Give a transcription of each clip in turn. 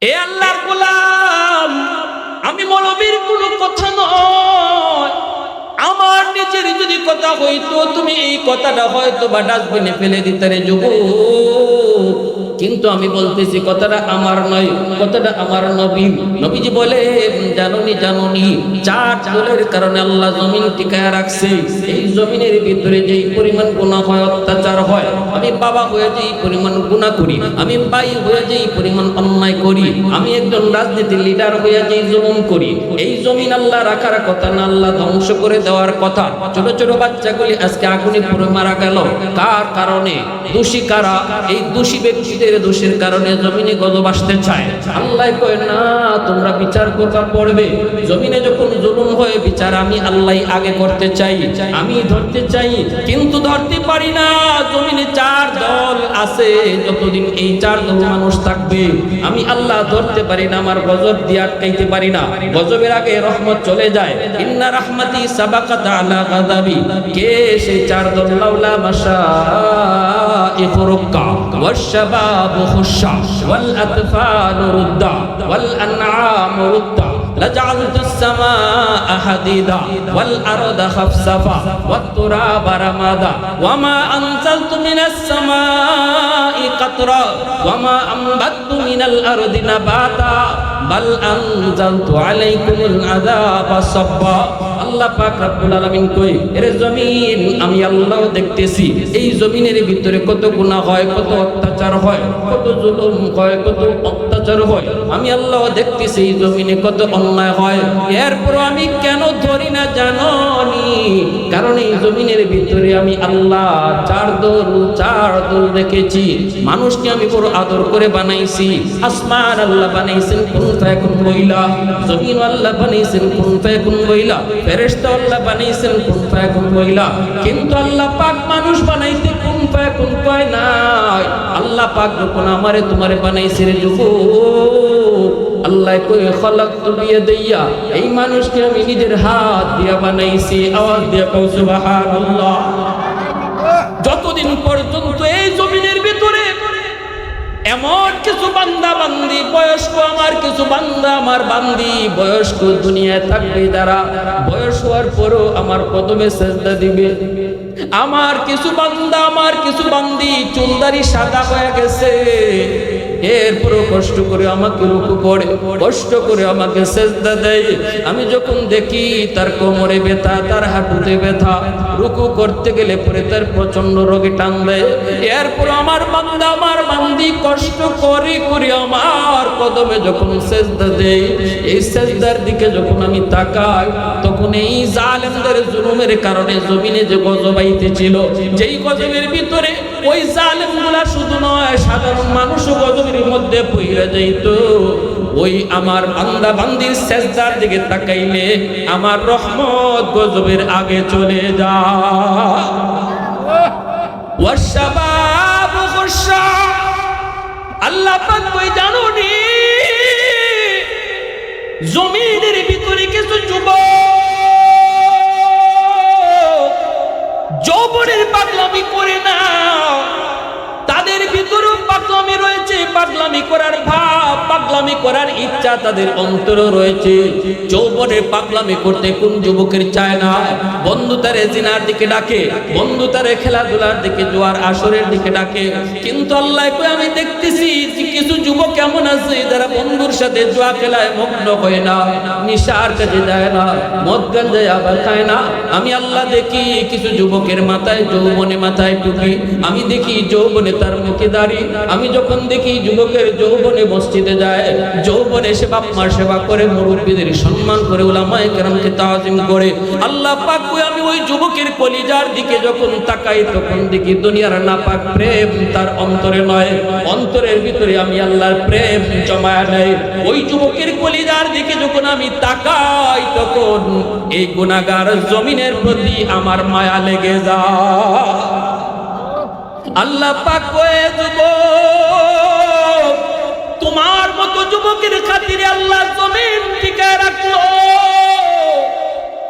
এ আল্লাহর গোলাম, আমি মৌলবীর কোনো কথা নয়, আমার নিজের যদি কথা হইতো তুমি এই কথাটা হয়তো বা ডাস্টবিনে ফেলে দিতে রে যুবক, কিন্তু আমি বলতেছি কথাটা আমার নয়, কথাটা আমার নবীজি বলে জানুনি চার দলের কারণে আল্লাহ জমিন টিকায় রাখছে। এই জমিনের ভিতরে যেই পরিমাণ গুনাহ হয়, অত্যাচার হয়, আমি বাবা হয়ে যেই পরিমাণ গুনাহ করি, আমি ভাই হয়ে যেই পরিমাণ অন্যায় করি, আমি একজন রাজনীতির লিডার হয়ে যেই জুলুম করি, এই জমিন আল্লাহ রাখার কথা না, আল্লাহ ধ্বংস করে দেওয়ার কথা। ছোট ছোট বাচ্চাগুলি আজকে আগুনে পুড়ে মারা গেল, কার কারণে? দোষী কারা? এই দোষী ব্যক্তিদের দোষের কারণে জমিনে গজব আসতে চায়। আল্লাহ কয় না, তোমরা বিচার করবা পড়বে। জমিনে যখন জুলুম হয়, বিচার আমি আল্লাহ আগে করতে চাই, আমি ধরতে চাই, কিন্তু ধরতে পারি না। জমিনে চার দল আছে, যতদিন এই চার দল মানুষ থাকবে আমি আল্লাহ ধরতে পারি না, আমার গজব দিয়ে আটকাইতে পারি না। গজবের আগে রহমত চলে যায়। ইন্না রাহমাতি সাবাকাত আলা গাযাবি। কে সেই চার দল? লাউলা মাশাইখু রুক্কা ওয়াশ শাবাবু খুশা ওয়াল আতফালু রুদ্দা ওয়াল আনআমু রুদ্দা লাজআলতু السماء حديدا والأرض خفصفا والتراب رمادا وما أنزلت من السماء قطرا وما أنبت من الأرض نباتا بل أنزلت عليكم العذاب صبا। আল্লাহ পাক রব্বুল আলামিন কই, এর জমিন আমি আল্লাহ দেখতেছি, এই জমিনের ভিতরে কত গুনাহ হয়, কত অত্যাচার হয়, কত জুলুম হয়, কত অত্যাচার হয়, আমি আল্লাহ দেখতেছি এই জমিনে কত অন্যায় হয়। এরপর আমি কেন ধরি না জানোনি? কারণ এই জমিনের ভিতরে আমি আল্লাহ চার দল রেখেছি। মানুষকে আমি বড় আদর করে বানাইছি। আসমান আল্লাহ বানাইছেন কুন ফায়াকুন বইলা, জমিন আল্লাহ বানাইছেন কুন ফায়াকুন বইলা, ফেরেশতা আল্লাহ বানাইছেন কুন ফায়াকুন বইলা, কিন্তু আল্লাহ পাক মানুষ বানাইতে কুন ফায়াকুন কয় নাই। আল্লাহ পাক যখন আমারে তোমারে বানাইছে রে যুবক, আল্লাহ কই খলাকতু বিয়াদিয়া, এই মানুষকে আমি নিজের হাত দিয়া বানাইছি। আওয়াজ দিয়া কও সুবহানাল্লাহ। যতদিন পর্যন্ত এই জমিনের ভিতরে এমন কিছু বান্দা বান্দি বয়স্ক, আমার কিছু বান্দা আমার বান্দি বয়স্ক দুনিয়ায় থাকবে, যারা বয়স হওয়ার পরও আমার কদমে সেজদা দিবে। আমার কিছু বান্দা, আমার কিছু বান্দি চুলদারি সাদা হয়ে গেছে, এরপরও কষ্ট করে আমাকে রুকু করে, কষ্ট করে আমাকে সেজদা দেয়। আমি যখন দেখি তার কোমরে ব্যথা, তার হাঁটুতে ব্যথা, রুকু করতে গেলে পরে তার প্রচন্ড রোগে টান দেয়, এরপর আমার বান্দা আমার বান্দি কষ্ট করে করে আমার কদমে যখন সেজদা দেয়, এই সেজদার দিকে যখন আমি তাকাই, তখন এই জালেমদের জুলুমের কারণে জমিনে যে গজব আইতেছিল, যেই গজবের ভিতরে ওই জালেমগুলা শুধু নয়, সাধারণ মানুষও গজবের মধ্যে পইরা যাইত। ওই আমার বান্দা বান্দির সেজদার দিকে তাকাইলে আমার রহমত গজবের আগে চলে যায়। ওয়াশাবাবু খুশা, আল্লাহ পাক কই জানোনি, জমিনের ভিতরে কিছু যৌবনের পাগলামি করে না, তাদের ভিতরেও পাগলামি রয়েছে, পাগলামি করার ভাব, পাগলামি করার ইচ্ছা তাদের অন্তরে রয়েছে। যৌবনের পাগলামি করতে কোন যুবকের চায় না? বন্ধু তারে জিনার দিকে ডাকে, বন্ধু তারে খেলাধুলার দিকে, জোয়ার আসরের দিকে ডাকে, কিন্তু আল্লাহ কই আমি দেখতেছি কিছু যুবক এমন আছে যারা বন্ধুর সাথে জুয়া খেলায় মগ্ন হয় না, নিশার কাজে যায় না, মদ গাঞ্জা আবার খায় না। আমি আল্লাহ দেখি কিছু যুবকের মাথায় যৌবনে মাথায় টুপি, আমি দেখি যৌবনে তার মুখে দাড়ি, আমি যখন দেখি যুবকের যৌবনে মসজিদে যায়, যৌবনে সে বাপ মার সেবা করে, মুরব্বীদের সম্মান করে, উলামায়ে কেরামকে তাজিম করে, আল্লাহ পাক কই আমি ওই যুবকের কলিজার দিকে যখন তাকাই, তখন দেখি দুনিয়ার নাপাক প্রেম তার অন্তরে নয়, অন্তরের ভিতরে আমি আল্লাহর প্রেম জমায়া নেই। ওই যুবকের কলিজার দিকে যখন আমি তাকাই, তখন এই গুনাহগার জমিনের প্রতি আমার মায়া লেগে যায়। আল্লাহ পাক কয়ে যুবক, তোমার মতো যুবকের খাতিরে আল্লাহ জমিন টিকায় রাখলো,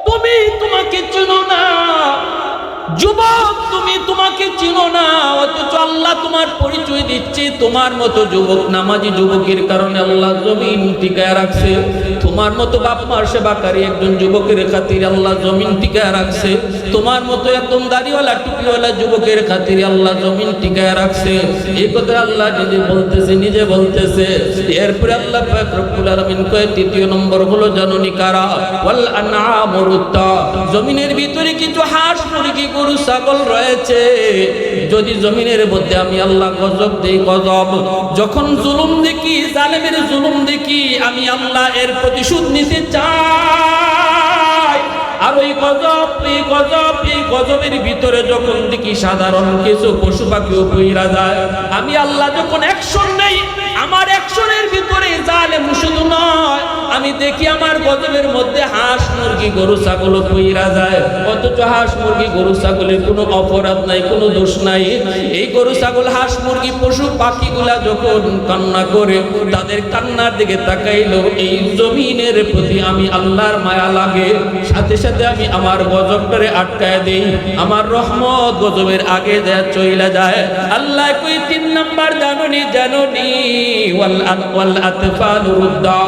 তুমি তোমাকে চিনো না যুবক, তুমি তোমাকে চিনো না, অথচ আল্লাহ তোমার পরিচয় দিচ্ছি, তোমার মতো যুবক নামাজি যুবকের কারণে আল্লাহ জমিন টিকায় রাখছে। তোমার মতো বাপ মার সেবাকারী একজন যুবকের খাতিরে আল্লাহ জমিন টিকায় রাখছে। তোমার মতো একদম দাড়িওয়ালা টুপিওয়ালা যুবকের খাতিরে আল্লাহ জমিন টিকায় রাখছে। এই কথা আল্লাহ নিজে বলতেছে। এরপরে আল্লাহ পাক রব্বুল আলামিন কয়, তৃতীয় নম্বর হলো জানুনি কারা? ওয়াল আনআমু রুদ্দা। জমিনের ভিতরে কিছু হাঁস মুরগি গরু ছাগল রয়েছে, যদি জমিনের মধ্যে আমি আল্লাহ গজব দেই, গজব যখন জুলুম দেখি, জালেমের জুলুম দেখি, আমি আল্লাহ এর প্রতিশোধ নিতে চাই। আর ওই গজবের ভিতরে যখন দেখি সাধারণ কিছু পশু পাখিও পইরা যায়, আমি আল্লাহ যখন অ্যাকশন নেই, আমার অ্যাকশনের ভিতরে জালেম শুধু নয়, আমি দেখি আমার গজবের মধ্যে হাঁস মুরগি গরু ছাগল পইরা যায়, অথচ হাঁস মুরগি গরু ছাগলের কোনো অপরাধ নাই, কোনো দোষ নাই। এই গরু ছাগল হাঁস মুরগি পশু পাখিগুলা যখন কান্না করে, তাদের কান্নার দিকে তাকাইলো, এই জমিনের প্রতি আমি আল্লাহর মায়া লাগে, সাথে সাথে আমি আমার গজবটারে আটকায় দেই, আমার রহমত গজবের আগে দেয়া চইলা যায়। আল্লাহ কই, 3 নাম্বার জানুনি ওয়াল আতফালু রুদ্দা।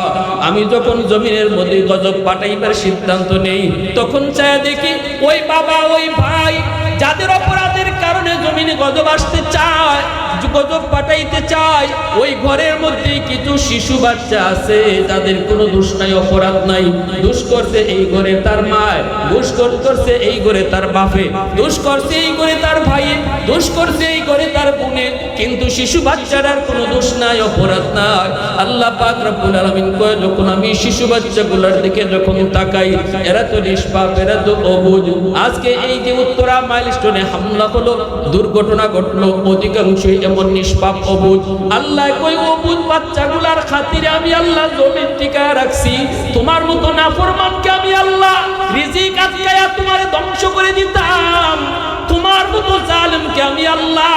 আমি যখন জমিনের মধ্যে গজব পাঠাইবার সিদ্ধান্ত নেই, তখন চায় দেখি ওই বাবা ওই ভাই যাদের অপরাধের কারণে জমিনে গজব আসতে চায়, গজব পাঠাইতে চায়, ওই ঘরের মধ্যে কিছু শিশু বাচ্চা আছে, তাদের কোনো দোষ নাই, অপরাধ নাই। দোষ করছে এই ঘরে তার মায়, দোষ করছে এই ঘরে তার বাপে, দোষ করছে এই ঘরে তার ভাই, দোষ করছে এই ঘরে তার বোনে, কিন্তু শিশু বাচ্চাটার কোনো দোষ নাই, অপরাধ নাই। আল্লাহ পাক রব্বুল আলামিন কয়, যখন আমি শিশু বাচ্চাগুলোর দিকে যখন তাকাই, এরা তো নিষ্পাপ, এরা তো অবুঝ। আজকে এই যে উত্তরা মাইলস্টোনে হামলা হলো, দুর্ঘটনা ঘটলো, অধিকাংশই এমন নিষ্পাপ অবুঝ। আল্লাহ কই, অবুঝ বাচ্চাগুলার খাতিরে আমি আল্লাহ জমিন টিকায় রাখছি। তোমার মতো নাফরমানকে আমি আল্লাহ রিজিক আটকায়া তোমারে ধ্বংস করে দিতাম, তোমার মতো জালেমকে আমি আল্লাহ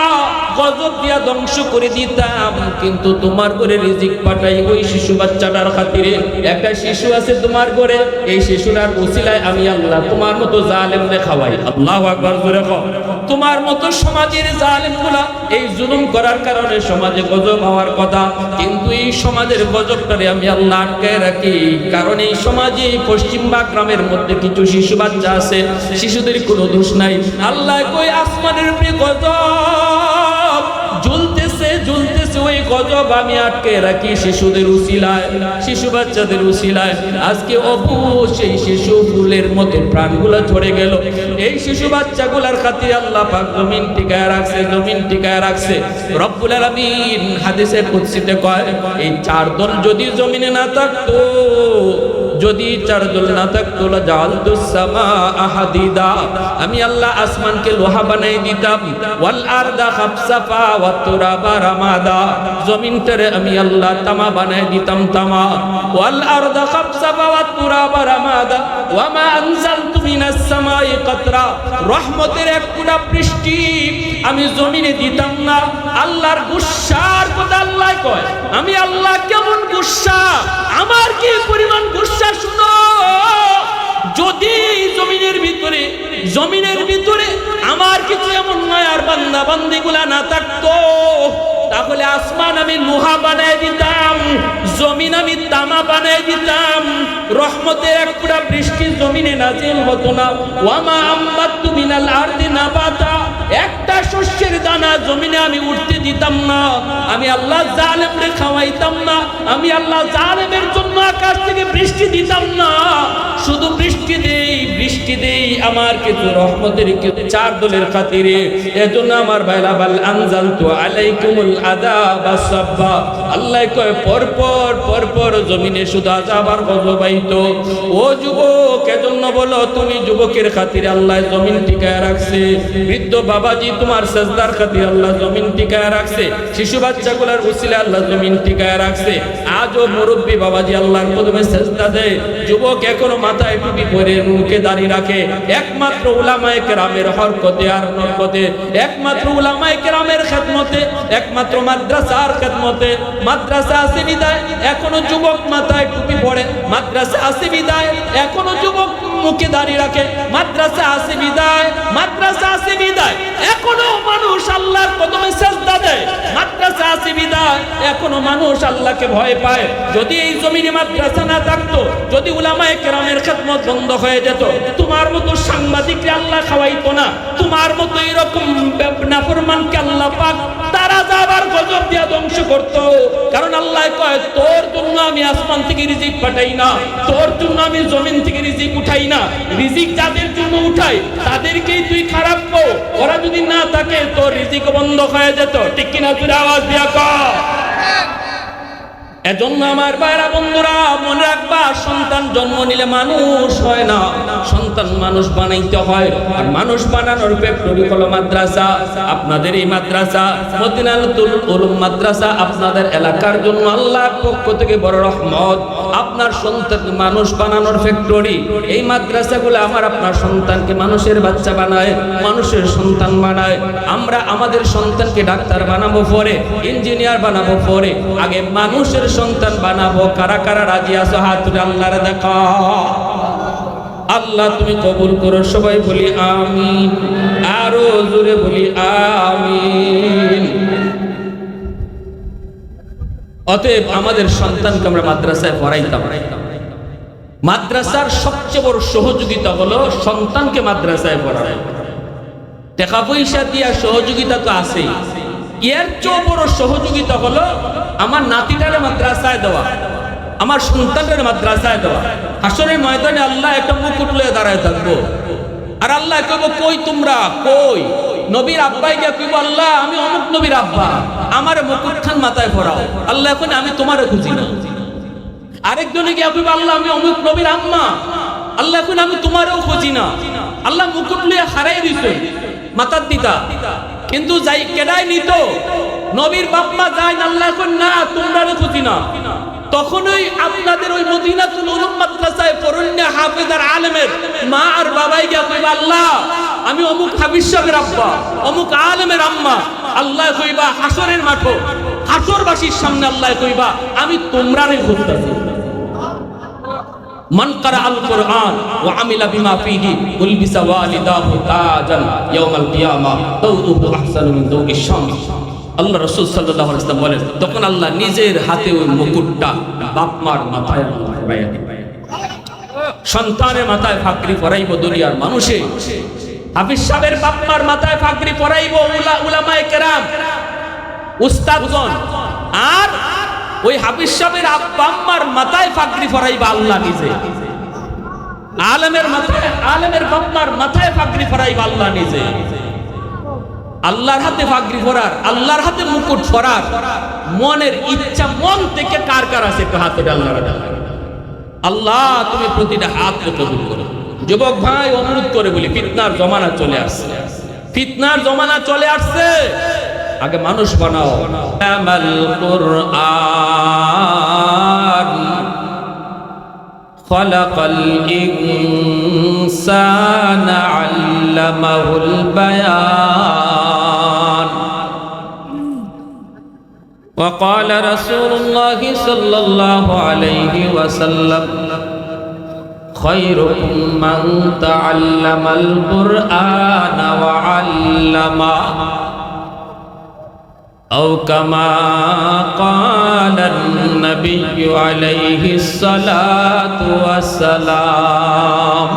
গজব দিয়া ধ্বংস করে দিতাম, কিন্তু তোমার ঘরে রিজিক পাঠাই ওই শিশু বাচ্চাটার খাতিরে। একটা শিশু আছে তোমার ঘরে, এই শিশুরার উসিলায় আমি আল্লাহ তোমার মতো জালেমরে খাওয়াই। আল্লাহু আকবার জোরে কও। তোমার মতো সমাজের জালেমগুলা এই জুলুম করার কারণে সমাজে গজব হওয়ার কথা, কিন্তু এই সমাজের গজবটারে আমি আল্লাহ আটকায় রাখি, কারণ এই সমাজে পশ্চিম বাগ্রামের মধ্যে কিছু শিশু বাচ্চা আছে, শিশুদের কোনো দোষ নাই। আল্লাহ কই, আসমানের উপরে গজব ঝুলতেছে, ওই গজব আমি আটকে রাখি শিশুদের উসিলায়, শিশু বাচ্চাদের উসিলায়। আজকে অবুঝ সেই শিশু ফুলের মতো প্রাণগুলা ঝরে গেল, এই শিশু বাচ্চাগুলার খাতিরে আল্লাহ পাক জমিন টিকায় রাখছে, জমিন টিকায় রাখছে। রব্বুল আলামিন হাদিসে কুদসিতে কয়, এই 4 দল যদি জমিনে না থাকতো, যদি 4 দল না থাকতো, লাজালতুস সামাআ হাদিদা, আমি আল্লাহ আসমানকে লোহা বানাই দিতাম, ওয়াল আরদা খাফসাফা ওয়াত তুরাবা রামাদা, জমিনটারে আমি আল্লাহ তামা বানাই দিতাম, তামা। ওয়াল আরদা খাফসাফা ওয়াত তুরাবা রামাদা ওয়া মা আনজালতু মিনাস সামাই কাতরা, রহমতের এক ফোঁটা বৃষ্টি আমি জমিনে দিতাম না। আল্লাহর গুসার কথা আল্লাহ কয়, আমি আল্লাহ কেমন গুসা, আমার কি পরিমাণ গুসা শুনো। যদি জমিনের ভিতরে আমার কিছু এমন মায়ার বান্দা বান্দিগুলা না থাকতো, তাহলে আসমান আমি লোহা বানায় দিতাম, জমিন আমি তামা বানায় দিতাম, রহমতের এক ফোঁটা বৃষ্টি জমিনে নাজিল হতো না। ওয়ামা আম্বাতু মিনাল আরদি নাবাতা, একটা শস্যের দানা জমিনে আমি উঠতে দিতাম না। আমি আল্লাহ জালেমরে খাওয়াইতাম না, আমি আল্লাহ জালেমের জন্য আকাশ থেকে বৃষ্টি দিতাম না। শুধু বৃষ্টি দেই আমার কিছু রহমতের 4 দলের খাতিরে। এজন্য আমার ভাইরা, বাল আনজালতু আলাইকুমুল আযাবা সাব্বা, আল্লাহ কয় পরপর জমিনে শুধু আযাব আর গজব আইতো। ও যুবক, এজন্য বলো, তুমি যুবকের খাতিরে আল্লাহ জমিন টিকায় রাখছে, বৃদ্ধ বাবাজি তোমার সেজদার খাতিরে আল্লাহ জমিন টিকায় রাখছে, শিশু বাচ্চাগুলোর উসিলায় আল্লাহ জমিন টিকায় রাখছে। আজও মুরব্বী বাবাজি আল্লাহর কদমে সেজদা দেয়, যুবক এখনো মাথায় টুপি পরে মুখে দাড়ি রাখে, একমাত্র উলামায়ে কেরামের হরকতে আর নরকতে, একমাত্র উলামায়ে কেরামের খেদমতে, একমাত্র মাদ্রাসার খেদমতে। মাদ্রাসা আছে বিদায় এখনো যুবক মাথায় টুপি পরে, মাদ্রাসা আছে বিদায় এখনো যুবক মুখে দাঁড়িয়ে রাখে, মাদ্রাসা আছে বিদায়, মাদ্রাসা আছে বিদায় এখনো মানুষ আল্লাহর কদমে সিজদা দেয়, মাদ্রাসা আছে বিদায় এখনো মানুষ আল্লাহকে ভয় পায়। যদি এই জমিনে মাদ্রাসা না থাকতো, যদি উলামায়ে কেরামের খেদমত বন্ধ হয়ে যেত, তোমার মতো সাংবাদিককে আল্লাহ খাওয়াইতো না, তোমার মতো এরকম নাফরমানকে আল্লাহ পাক তারা যাবার গজব দিয়া ধ্বংস করতো। কারণ আল্লাহ কয়, তোর জন্য আমি আসমান থেকে রিজিক পাঠাই না, তোর জন্য আমি জমিন থেকে রিজিক উঠাই না, রিজিক যাদের জন্য উঠাই তাদেরকেই তুই খারাপ কর, ওরা যদি না থাকে তোর রিজিক বন্ধ হয়ে যেত। ঠিক কিনা? তুই আওয়াজ দিয়া কর। এজন্য আমার ভাইরা বন্ধুরা মনে রাখবা, সন্তান জন্ম নিলে মানুষ হয় না, সন্তান মানুষ বানাইতে হয়। আর মানুষ বানানোর ফ্যাক্টরি হলো মাদ্রাসা। আপনাদের এই মাদ্রাসা মদিনাতুল উলুম মাদ্রাসা আপনাদের এলাকার জন্য আল্লাহর পক্ষ থেকে বড় রহমত। আপনার সন্তান মানুষ বানানোর ফ্যাক্টরি। এই মাদ্রাসাগুলো আমার আপনার সন্তানকে মানুষের বাচ্চা বানায়, মানুষের সন্তান বানায়। আমরা আমাদের সন্তানকে ডাক্তার বানাবো পরে, ইঞ্জিনিয়ার বানাবো পরে, আগে মানুষের সন্তান বানাবো। কারা কারা রাজি আছো হাত তুলে আল্লাহরে দেখা। আল্লাহ তুমি কবুল করো, সবাই বলি আমিন, আরো জোরে বলি আমিন। অতএব আমাদের সন্তানকে আমরা মাদ্রাসায় পড়াইতাম। মাদ্রাসার সবচেয়ে বড় সহযোগিতা হলো সন্তানকে মাদ্রাসায় পড়ানো। টাকা পয়সা দিয়া সহযোগিতা তো আছেই, এর চেয়ে বড় সহযোগিতা হলো আমার নাতিটারে মাদ্রাসায় দেওয়া, আমার সন্তানের মাদ্রাসায় দেওয়া। হাসরের ময়দানে আল্লাহ একটা মুকুট লয়ে দাঁড়ায় থাকবো, আর আল্লাহ কইব, কই তোমরা কই? নবীর আব্বাই গিয়া কইব, আল্লাহ আমি অমুক নবীর আব্বা, আমার মুকুট খান মাথায় পরাও। আল্লাহ এখন আমি তোমারে খুঁজি না। আরেকজনে গিয়া কইব, আল্লাহ আমি অমুক নবীর আম্মা, আল্লাহ এখন আমি তোমারেও খুঁজি না। আল্লাহ মুকুট লইয়া হারাই দিছে মাথার দিতা, কিন্তু যাই কেডাই নিত? নবীর বাপমা যায় না। আল্লাহ এখন না, তোমরাও খুঁজি না। তখনই আপনাদের ওই মদিনাতুল উলুম মাদ্রাসায় পড়ন্যা হাফেজ আর আলেমের মা আর বাবাই গিয়া কইবা, আল্লাহ আমি অমুক হাফিজ সাহেবের আব্বা, অমুক আলেমের আম্মা। আল্লাহ কইবা হাসরের মাঠে, হাসরবাসীর সামনে আল্লাহ কইবা, আমি তোমরারে খুঁজতাছি। মান কারা আল কোরআন ওয়া আমিলা বিমা ফিহি উলবিসা ওয়ালিদাহু তাজান ইয়াউমাল কিয়ামাহ দাউহু আহসানু মিন দাউইশ শামস। আল্লাহ রাসূল সাল্লাল্লাহু আলাইহি ওয়াসাল্লাম বলেন, তখন আল্লাহ নিজের হাতে ওই মুকুটটা বাপ মার মাথায় পরাইয়া দিবেন। সন্তানের মাথায় ফাকরি পরাইব দুনিয়ার মানুষে, হাফিজ সাহেবের বাপ মার মাথায় ফাকরি পরাইব উলামায়ে কেরাম উস্তাদগণ, আর ওই হাফিজ সাহেবের আব্বা আম্মার মাথায় ফাকরি পরাইবা আল্লাহ নিজে। আলেমের মাথায়, আলেমের বাপ মার মাথায় ফাকরি পরাইবা আল্লাহ নিজে। আল্লাহর হাতে ফাকরি পরার, আল্লাহর হাতে মুকুট পরার মনের ইচ্ছা মন থেকে কার কার আছে একটু হাতে আল্লাহর। আল্লাহ তুমি প্রতিটা হাত কবুল করো। যুবক ভাই অনুরোধ করে বলি, ফিতনার জমানা চলে আসছে, ফিতনার জমানা চলে আসছে। আগে মানুষ বানাও। আমাল কুরআন খালাকাল ইনসানা আল্লামাহুল বায়ান। وقال رسول الله صلى الله عليه وسلم خيركم من تعلم القرآن وعلمه أو كما قال النبي عليه الصلاة والسلام.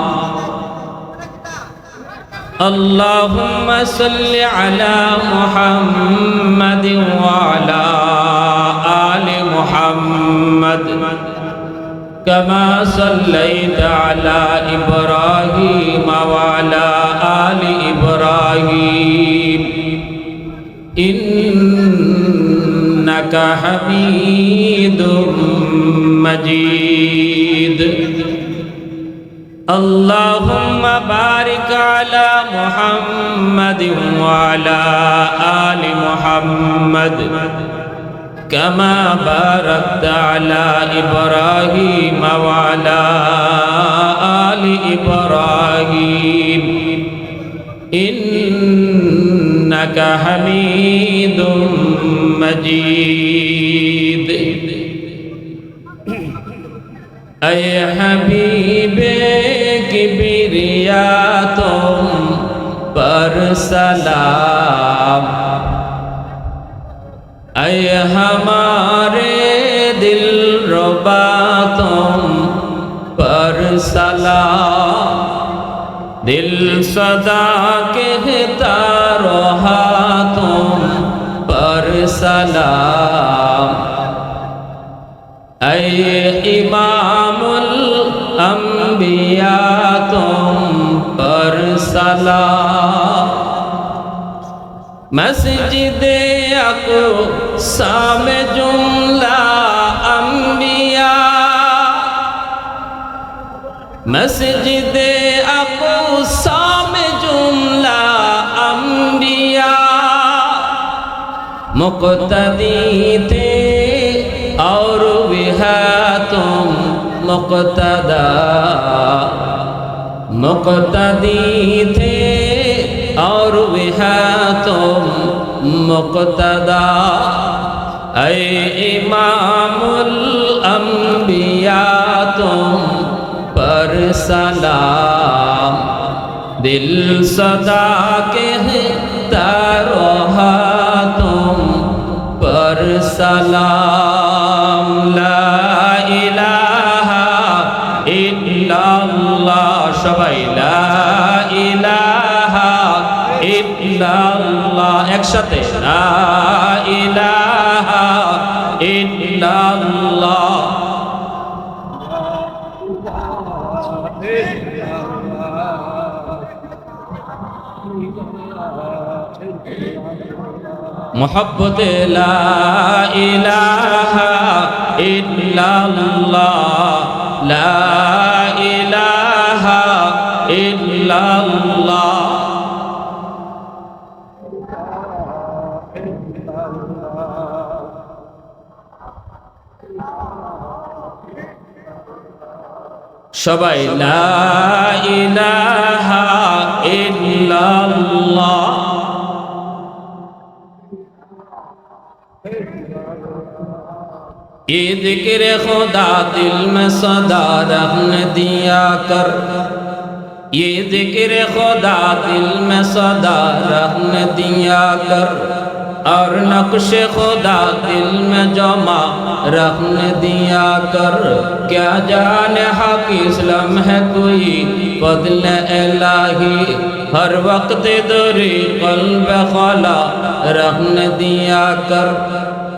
اللهم صل على محمد وعلى آل محمد كما صليت على إبراهيم وعلى آل إبراهيم إنك حميد مجيد. اللهم بارك على محمد وعلى آل محمد كما باركت على إبراهيم وعلى آل إبراهيم إنك حميد مجيد. ऐ हबीबे किबरिया तुम पर सलाम, ऐ हमारे दिल रुबा तुम पर सलाम, दिल सदा कहता रहा तुम पर सलाम, ऐ इमामुल अंबिया तुम पर सलाम, मस्जिदे अक़सा में जुमला अंबिया, मस्जिदे अक़सा में जुमला अंबिया, मुक़्तदी थे और विहा तुम मुक़्तदा, मुक़्तदी थे और विहा तुम मुक़्तदा, ऐ इमामुल अंबिया तुम पर सलाम, दिल सदा कहता रहा तुम पर सलाम, ला इलाहा इल्लल्लाह, सबाई ला इलाहा इल्लल्लाह, एक साथे ला इलाहा इल्लल्लाह, मोहब्बत ला इलाहा इल्लल्लाह, ला इलाहा इल्लल्लाह, সবাই লা ইলাহা ইল্লাল্লাহ, ये जिक्र खुदा दिल में सदा रहने दिया कर, ये जिक्र खुदा दिल में सदा रहने दिया कर, और नक्श खुदा दिल में जमा रखने दिया कर, क्या जाने हक इस्लाम है कोई फज़ल इलाही, हर वक्त दरी क़ल्ब खला रखने दिया कर,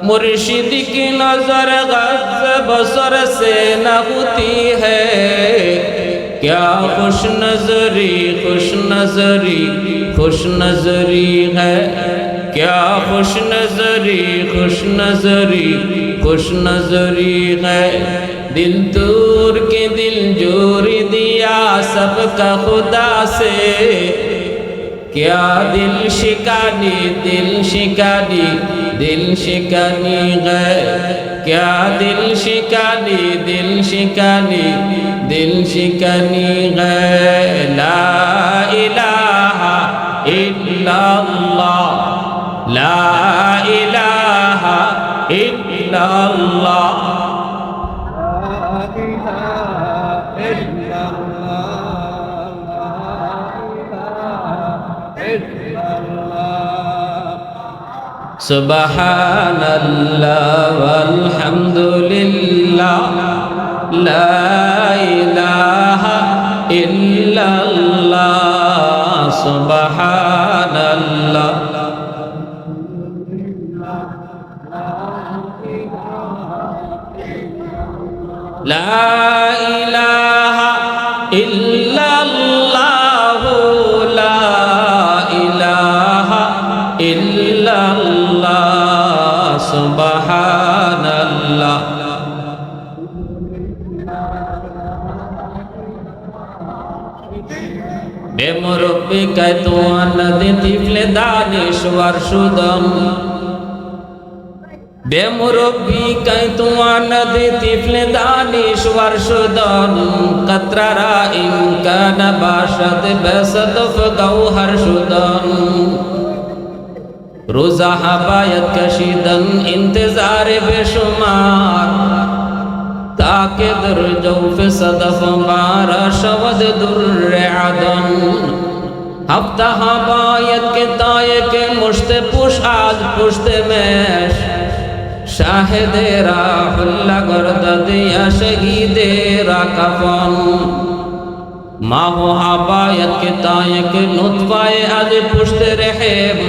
मुर्शिद की नजर गज़ बसर से न होती है, क्या खुश नजरी खुश नजरी खुश नजरी है, क्या खुश नजरी खुश नजरी खुश नजरी है, दिल तोड़ के दिल जोड़ दिया सबका खुदा से, क्या दिल शिकानी दिल शिकानी दिल शिकानी है, क्या दिल शिकानी दिल शिकानी दिल शिकानी है, ला इलाहा इल्लल्लाह, ला इलाहा इल्लल्लाह, सुबहानल्लाह वल्हम्दुलिल्लाह, ला इलाहा इल्लल्लाह, सुबहानल्लाह, ला इलाहा इल्लल्लाह, ला इलाहा इल्लल्लाह, सुबहानल्लाह, बेमुरब्बी कैतुआन नदी तिफले दानिश्वर शुदम, बेमुरब्बी कैतुआन नदी तिफले दानिश्वर शुदम, कतरा इम्कान बाशद बेसदफ गौहर शुदम, रोजा हबायत कशीदन इंतजार बेशुमार, تاکہ در جوف صدف بارا شود در عدن ہفتہ باید کے تائے کے مشت پوش آج پشت میش شاہد راہ اللہ گردد یا شہید را کفن ماہ و حبایت کے تائے کے نطفہ آج پشت رحم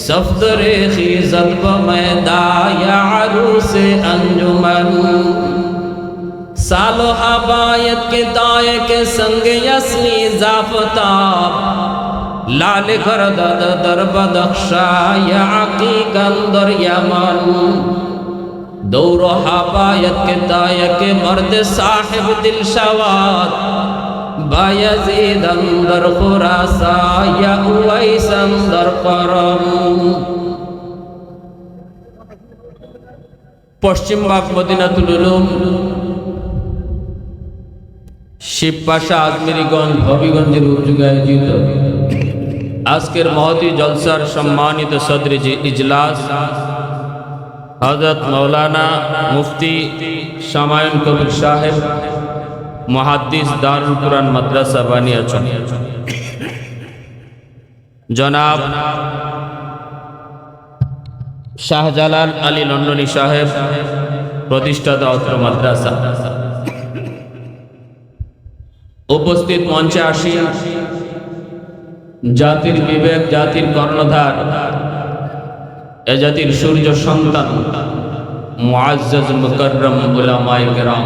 صفدر خیزت بمیدہ یا عروس انجمن سالو حبایت کے تائے کے سنگ یسنی زافتاب لال گردد در بدخشا یا عقیق اندر یمن دور و حبایت کے تائے کے مرد صاحب دل شواد بایزید اندر خراسا یا اویس اندر قرم পশ্চিম বাগ মদিনাতুল উলুম শিবপাশা আজমেরীগঞ্জ হবিগঞ্জের উদ্যোগে আয়োজিত আজকের মহতী জলসার সম্মানিত সদরে ইজলাস হযরত মাওলানা মুফতি শামায়ুন কবির সাহেব মুহাদ্দিস দারুল কুরআন মাদ্রাসা বানিয়াচং জনাব শাহজালাল আলী লন্ডনী সাহেব প্রতিষ্ঠাতা অত্র মাদ্রাসা উপস্থিত মঞ্চে আসীন জাতির বিবেক জাতির কর্ণধার এ জাতির সূর্য সন্তান মুআজ্জাজ মুকাররম উলামায়ে কেরাম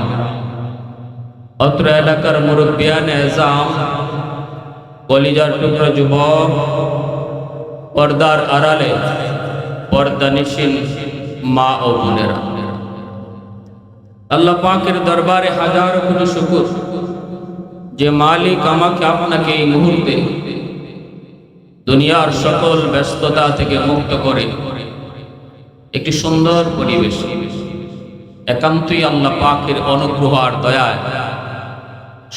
অত্র এলাকার মুরব্বিয়ানে এজাম কলিজার টুকরা যুবক পর্দার আড়ালে পর্দানিশীন মা ও বোনেরা আল্লাহ পাকের দরবারে হাজারো কোটি শুকর যে মালিক আমাকে আপনাকে এই মুহূর্তে দুনিয়ার সকল ব্যস্ততা থেকে মুক্ত করে একটি সুন্দর পরিবেশ একান্তই আল্লাহ পাকের অনুগ্রহ আর দয়ায়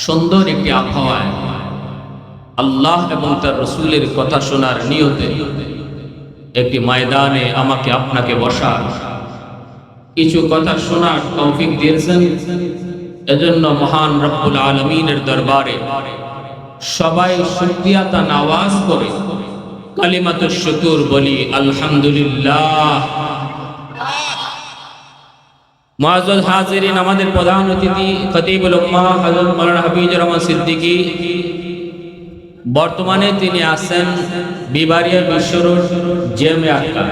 সুন্দর একটি আবহাওয়ায় আল্লাহ এবং তার রাসূলের কথা শোনার নিয়তে একটি ময়দানে আমাকে আপনাকে বসার কিছু কথা শোনার তৌফিক দিয়েছেন এজন্য মহান রব্বুল আলামিনের দরবারে সবাই শুকরিয়াতান আওয়াজ করে কালিমাতুশ শুকর বলি আলহামদুলিল্লাহ। মুআজ্জাজ হাজিরিন, আমাদের প্রধান অতিথি খতিবুল উম্মাহ হযরত মাওলানা হাফিজুর রহমান সিদ্দিকী, বর্তমানে তিনি আছেন বিবারিয়া বিশ্ব রোড জেমে আটকা।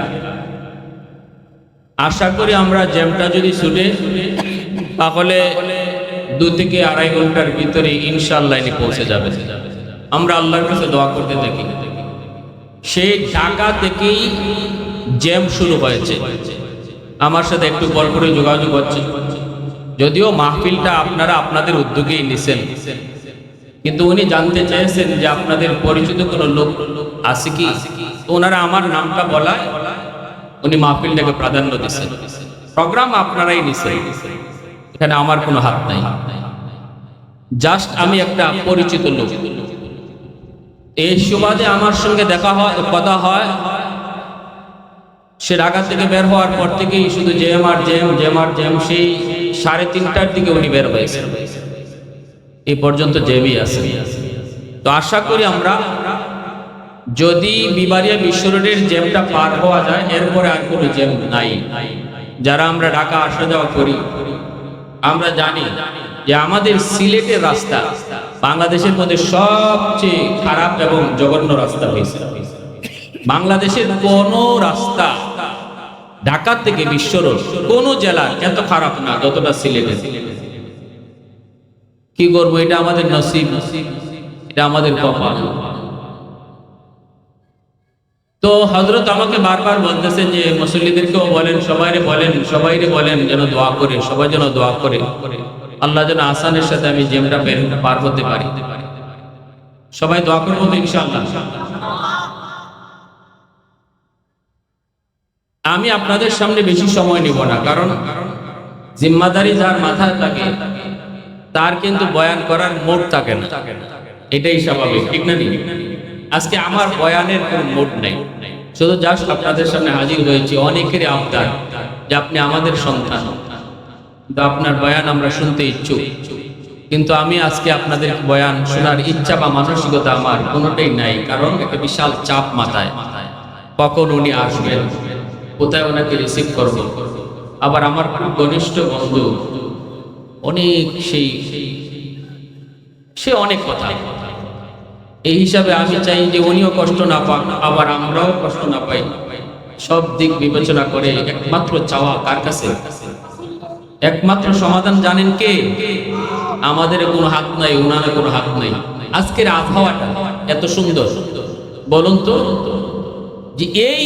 আশা করি আমরা জ্যামটা যদি ছুটে তাহলে 2 থেকে 2.5 ঘন্টার ভিতরে ইনশাআল্লাহ এনে পৌঁছে যাবে। আমরা আল্লাহর কাছে দোয়া করতে থাকি। সেই ঢাকা থেকেই জ্যাম শুরু হয়েছে, আমার সাথে একটু পর করে যোগাযোগ হচ্ছে। যদিও মাহফিলটা আপনারা আপনাদের উদ্যোগেই নিছেন, কিন্তু উনি জানতে চেয়েছেন যে আপনাদের পরিচিত কোনো লোক আছে কি। ওনারা আমার নামটা বলায় উনি মাহফিলটাকে প্রাধান্য দিচ্ছেন। প্রোগ্রাম আপনারাই নিছেন, এখানে আমার কোনো হাত নাই, জাস্ট আমি একটা পরিচিত লোক। এই সুবাদে আমার সঙ্গে দেখা হয়, কথা হয়। সে ঢাকা থেকে বের হওয়ার পর থেকেই শুধু জ্যাম আর জ্যাম, জ্যাম আর জ্যাম। সেই 3:30টার দিকে উনি বের হয়েছেন, এই পর্যন্ত জ্যামই আছে। তো আশা করি আমরা যদি বিবারিয়া বিশ্ব রোডের জ্যামটা পার হওয়া যায়, এরপরে আর কোনো জ্যাম নাই। যারা আমরা ঢাকা আসা যাওয়া করি, আমরা জানি যে আমাদের সিলেটের রাস্তা বাংলাদেশের মধ্যে সবচেয়ে খারাপ এবং জঘন্য রাস্তা হয়েছে। বাংলাদেশের কোন রাস্তা ঢাকা থেকে বিশ্ব রোড কোন জেলার এত খারাপ না যতটা সিলেটের। কি করবো, এটা আমাদের নসিব, এটা আমাদের কপাল। তো হযরত আমাকে বারবার বলতেছেন যে মুসল্লিদেরকেও বলেন, সবাইরে বলেন যেন দোয়া করে, সবাই যেন দোয়া করে আল্লাহ যেন আসানের সাথে আমি জ্যামটা পার হতে পারি। সবাই দোয়া করবো তো ইনশাআল্লাহ। আমি আপনাদের সামনে বেশি সময় নিব না, কারণ জিম্মাদারি যার মাথায় থাকে তার কিন্তু বয়ান করার মুড থাকে না, এটাই স্বাভাবিক, ঠিক না? আজকে আমার বয়ানের কোনো মুড নেই, শুধু জাস্ট আপনাদের সামনে হাজির হয়েছি। অনেকেরই আবদার যে আপনি আমাদের সন্তান, আপনার বয়ান আমরা শুনতে ইচ্ছুক, কিন্তু আমি আজকে আপনাদের বয়ান শোনার ইচ্ছা বা মানসিকতা আমার কোনোটাই নাই, কারণ একটা বিশাল চাপ মাথায়। কখন উনি আসবেন, কোথায় ওনাকে রিসিভ করব, আবার আমার খুব ঘনিষ্ঠ বন্ধু, অনেক সে অনেক কথা। এই হিসাবে আমি চাই যে উনিও কষ্ট না পান, আবার আমরাও কষ্ট না পাই। সব দিক বিবেচনা করে একমাত্র চাওয়া কার কাছে? একমাত্র সমাধান জানেন কে? আমাদের কোনো হাত নাই, উনার কোনো হাত নাই। আজকের আবহাওয়াটা এত সুন্দর, বলুন তো, যে এই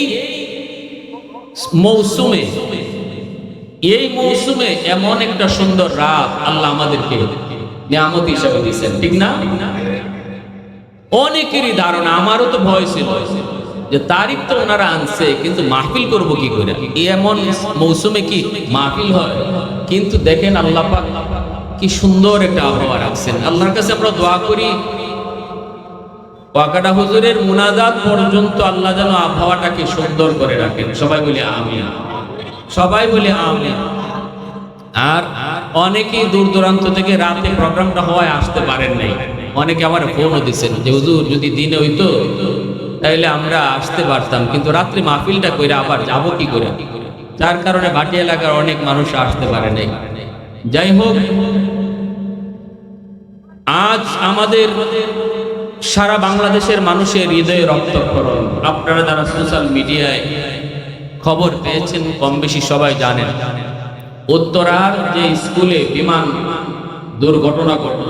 মৌসুমে এমন একটা সুন্দর রাত আল্লাহ আমাদেরকে নিয়ামত হিসেবে দিয়েছেন, ঠিক না? অনেকেরই ধারণা, আমারও তো ভয় ছিল যে তারিখ তো ওনারা আনছে, কিন্তু মাহফিল করব কি করে, এমন মৌসুমে কি মাহফিল হয়? কিন্তু দেখেন আল্লাহ পাক কি সুন্দর একটা আবহাওয়া রাখছেন। আল্লাহর কাছে আমরা দোয়া করি ওয়াকাটা হুজুরের মুনাজাত পর্যন্ত আল্লাহ যেন আবহাওয়াটাকে সুন্দর করে রাখেন। সবাই বলি আমিন, সবাই বলি আমিন। আর অনেকেই দূর দূরান্ত থেকে রাতে প্রোগ্রামটা হওয়ায় আসতে পারেন নাই। অনেকে আমার ফোনও দিচ্ছেন যে হুজুর যদি দিনে হইতো তাইলে আমরা আসতে পারতাম, কিন্তু রাত্রে মাহফিলটা কইরা আবার যাব কি করে, যার কারণে ভাটি এলাকার অনেক মানুষ আসতে পারে নাই। যাই হোক, আজ আমাদের সারা বাংলাদেশের মানুষের হৃদয়ে রক্তক্ষরণ। আপনারা যারা সোশ্যাল মিডিয়ায় খবর পেয়েছেন কম বেশি সবাই জানেন, উত্তরার যে স্কুলে বিমান দুর্ঘটনা ঘটল,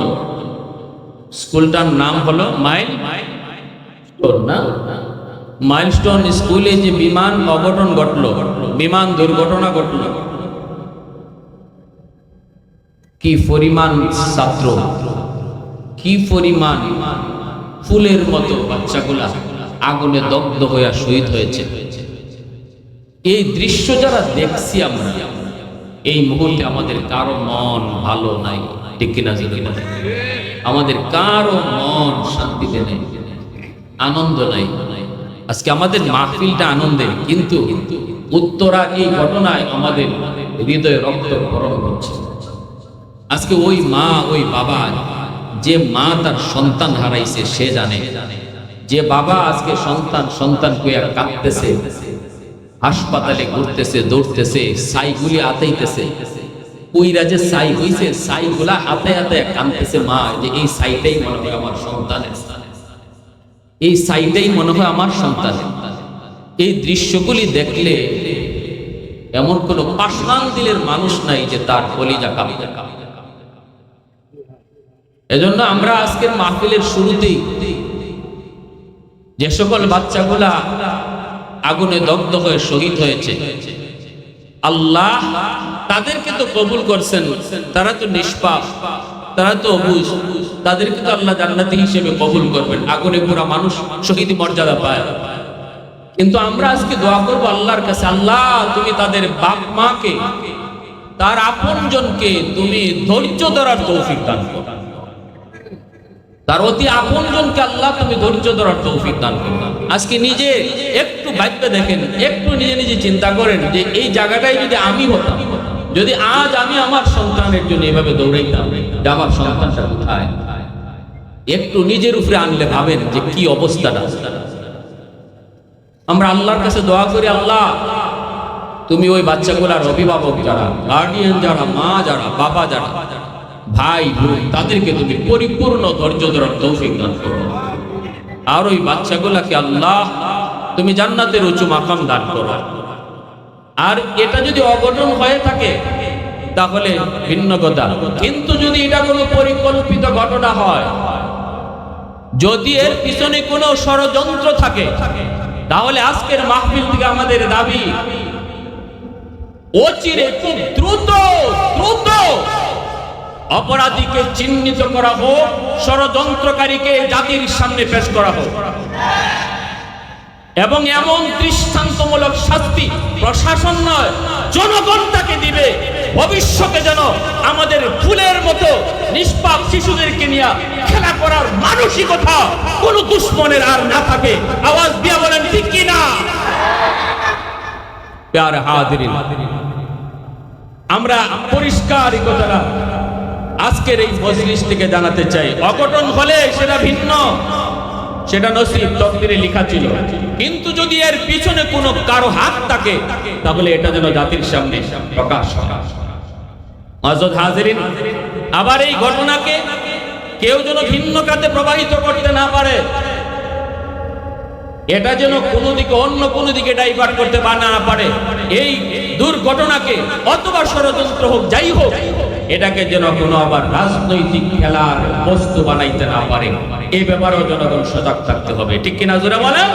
স্কুলটার নাম হলো মাইলস্টোন স্কুলে যে বিমান অঘটন ঘটল, বিমান দুর্ঘটনা ঘটল, কি পরিমাণ ছাত্র, কি পরিমাণ ফুলের মতো বাচ্চাগুলা আগুনে দগ্ধ হয়ে শহীদ হয়েছে। এই দৃশ্য যারা দেখছি আমরা, এই মুহূর্তে আমাদের কারো মন ভালো নাই, ঠিক কিনা? আমাদের কারো মন শান্তিতে নেই, আনন্দ নাই। আজকে আমাদের মাহফিলটা আনন্দের, কিন্তু উত্তরার এই ঘটনায় আমাদের হৃদয়ে রক্তক্ষরণ হচ্ছে। আজকে ওই মা, ওই বাবা, যে মা তার সন্তান হারাইছে সে জানে, যে বাবা আজকে সন্তান কইয়া কাঁদতেছে, হাসপাতালে ঘুরতেছে, দৌড়তেছে, ছাইগুলি আতাইতেছে, ওইরা যে ছাই হইছে ছাইগুলা হাতে হাতে কাঁদতেছে মা, যে এই ছাইটাই মনে হয় আমার সন্তানের, এই ছাইটাই মনে হয় আমার সন্তানের। এই দৃশ্যগুলি দেখলে এমন কোন পাষাণ দিলের মানুষ নাই যে তার কলিজা কাঁপে। এজন্য আমরা আজকের মাহফিলের শুরুতেই যে সকল বাচ্চাগুলা আগুনে দগ্ধ হয়ে শহীদ হয়েছে, আল্লাহ তাদেরকে তো কবুল করছেন, তারা তো নিষ্পাপ, তারা তো অবুঝ, তাদেরকে তো আল্লাহ জান্নাতি হিসেবে কবুল করবেন। আগুনে পুরা মানুষ শহীদ মর্যাদা পায়। কিন্তু আমরা আজকে দোয়া করব আল্লাহর কাছে, আল্লাহ তুমি তাদের বাপ মাকে, তার আপনজনকে তুমি ধৈর্য ধরার তৌফিক দান করো, তার অতি আপনজনকে আল্লাহ তুমি ধৈর্য ধরার তৌফিক দান করো। আজকে নিজে একটু ভাবতে দেখেন, একটু নিজে নিজে চিন্তা করেন যে এই জায়গাটায় যদি আমি হতাম, যদি আজ আমি আমার সন্তানের জন্য এভাবে দৌড়াইতাম, যে আমার সন্তানটা কোথায়, একটু নিজের উপরে আনলে ভাবেন যে কি অবস্থাটা। আমরা আল্লাহর কাছে দোয়া করি, আল্লাহ তুমি ওই বাচ্চাগুলার অভিভাবক যারা, গার্ডিয়ান যারা, মা যারা, বাবা যারা, ভাই বোন, তাদেরকে তুমি পরিপূর্ণ ধৈর্য ধরার তৌফিক দান করো। আর ওই বাচ্চাগুলাকে আল্লাহ তুমি জান্নাতের উঁচু মাকাম দান করো। আর এটা যদি অঘটন হয়ে থাকে তাহলে ভিন্ন কথা, কিন্তু যদি এটা কোনো পরিকল্পিত ঘটনা হয়, যদি এর পিছনে কোনো ষড়যন্ত্র থাকে, তাহলে আজকের মাহফিল থেকে আমাদের দাবি অচিরে খুব দ্রুত অপরাধীকে চিহ্নিত করা হোক, ষড়যন্ত্রকারীকে জাতির সামনে পেশ করা হোক, এবং এমন দৃষ্টান্তমূলক শাস্তি প্রশাসন নয় জনগণ তাকে দিবে। ভবিষ্যতে যেন আমাদের ফুলের মতো নিষ্পাপ শিশুদেরকে নিয়ে খেলা করার মানসিকতা কোন দুশ্মনের আর না থাকে। আওয়াজ দিয়ে বলেন ঠিক কিনা? প্যারে হাজিরিন, আমরা পরিষ্কার কথাটা আজকের এই মজলিস থেকে জানাতে চাই। অঘটন হলে সেটা ভিন্ন, সেটা নসিব তকদিরে লেখা ছিল, কিন্তু যদি এর পিছনে কোনো কারো হাত থাকে তাহলে এটা যেন জাতির সামনে প্রকাশ হয়। আজত হাজিরিন, আবার এই ঘটনাকে কেউ যেন ভিন্ন কাতে প্রবাহিত করতে না পারে, এটা যেন কোনো দিকে অন্য কোনো দিকে ডাইভার্ট করতে না পারে। এই দুর্ঘটনাকে অথবা ষড়যন্ত্র হোক, যাই হোক, এটাকে যেন কোনো আবার রাজনৈতিক খেলার বস্তু বানাইতে না পারে, এই ব্যাপারেও জনগণ সজাগ থাকতে হবে। ঠিক কিনা জোরে বলেন?